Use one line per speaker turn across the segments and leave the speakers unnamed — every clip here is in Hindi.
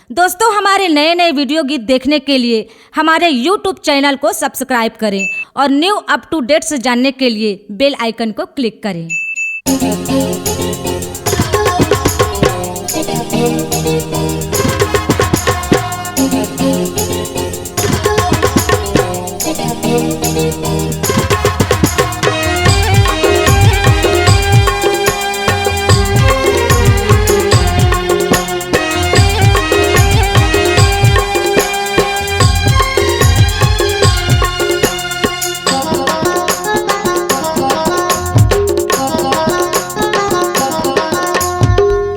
दोस्तों, हमारे नए नए वीडियो गीत देखने के लिए हमारे YouTube चैनल को सब्सक्राइब करें और न्यू अप टू डेट्स जानने के लिए बेल आइकन को क्लिक करें।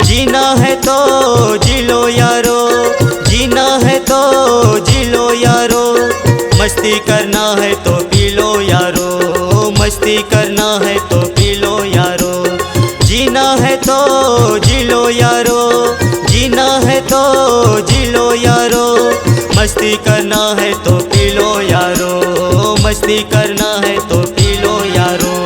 जीना है तो जी लो यारो, जीना है तो जी लो यारो, मस्ती करना है तो पी लो यारो, मस्ती करना है तो पी लो यारो। जीना है तो जी लो यारो, जीना है तो जी लो यारो, मस्ती करना है तो पी लो यारो, मस्ती करना है तो पी लो यारो।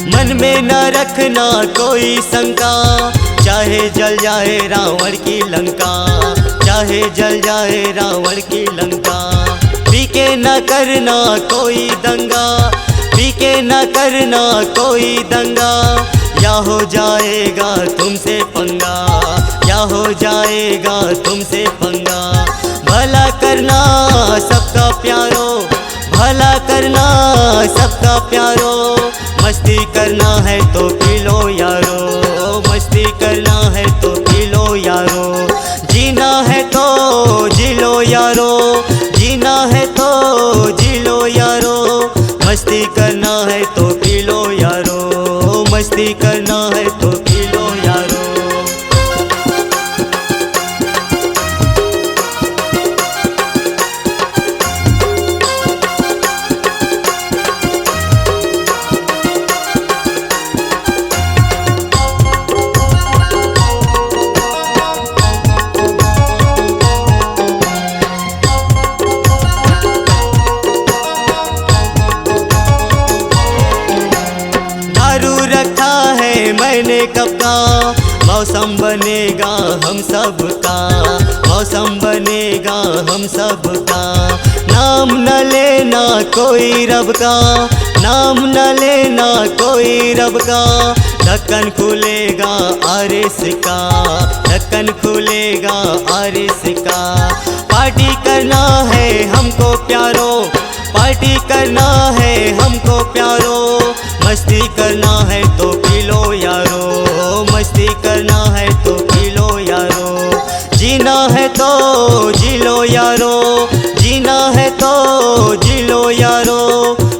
मन में न रखना कोई शंका, चाहे जल जाए रावण की लंका, चाहे जल जाए रावण की लंका। पी के न करना कोई दंगा, पी के न करना कोई दंगा, या हो जाएगा तुमसे पंगा, या हो जाएगा तुमसे पंगा। भला करना सबका प्यारो, भला करना सबका प्यारो, मस्ती करना है तो पी लो यारो, मस्ती करना है तो पी लो यारो। जीना है तो जी लो यारो, जीना है तो जी लो यारो, मस्ती करना है तो पी लो यारो, मस्ती करना है तो पी लो यारो। दारू रखा है मैंने कब का, मौसम बनेगा हम सब का, मौसम बनेगा हम सब का। नाम न लेना कोई रब का, नाम न लेना कोई रब का, ढक्कन खुलेगा आरिस का, ढक्कन खुलेगा आरिस का। पार्टी करना है हमको प्यारो, पार्टी करना है हमको प्यारो, मस्ती करना है तो पी लो यारो, मस्ती करना है तो पी लो यारो। जीना है तो जी लो यारो, जीना है तो जी लो यारो,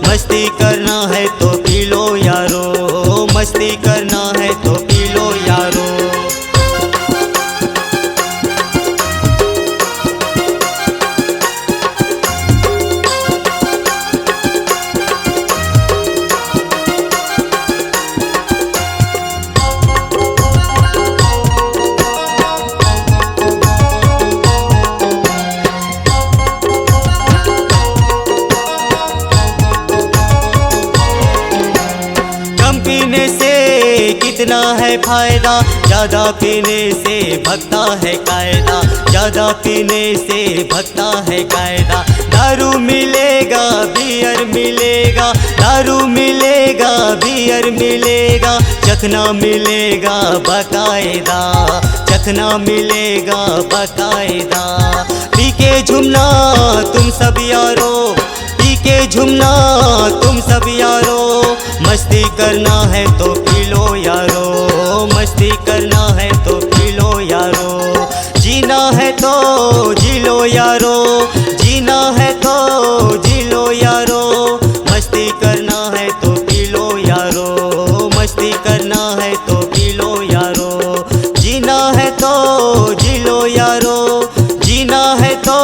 मस्ती करना है तो पी लो यारो, मस्ती करना है तो पी लो यारो। कम पीने से कितना है फायदा, ज़्यादा पीने से भगता है कायदा, ज़्यादा पीने से भगता है कायदा। दारू मिलेगा बियर मिलेगा, दारू मिलेगा बियर मिलेगा, चखना मिलेगा बकायदा, चखना मिलेगा बकायदा। पी के झूमना तुम सब यारो, पी के झूमना तुम सब यारो, मस्ती करना है तो पी लो यारो, मस्ती करना है तो पी लो यारो। जीना है तो जी लो यारो, जीना है तो जी लो यारो, मस्ती करना है तो पी लो यारो, मस्ती करना है तो पी लो यारो। जीना है तो जी लो यारो, जीना है तो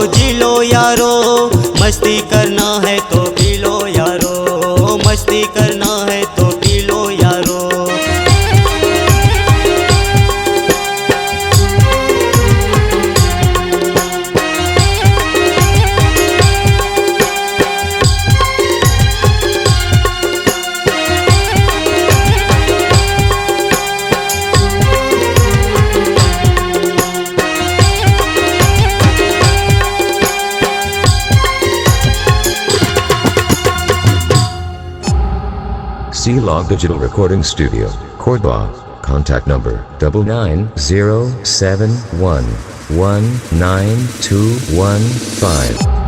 जी लो यारो, मस्ती करना करना है तो पी लो यारो, मस्ती करना है तो पी लो यारो।
C-Log Digital Recording Studio, Cordoba. Contact number 99071192115.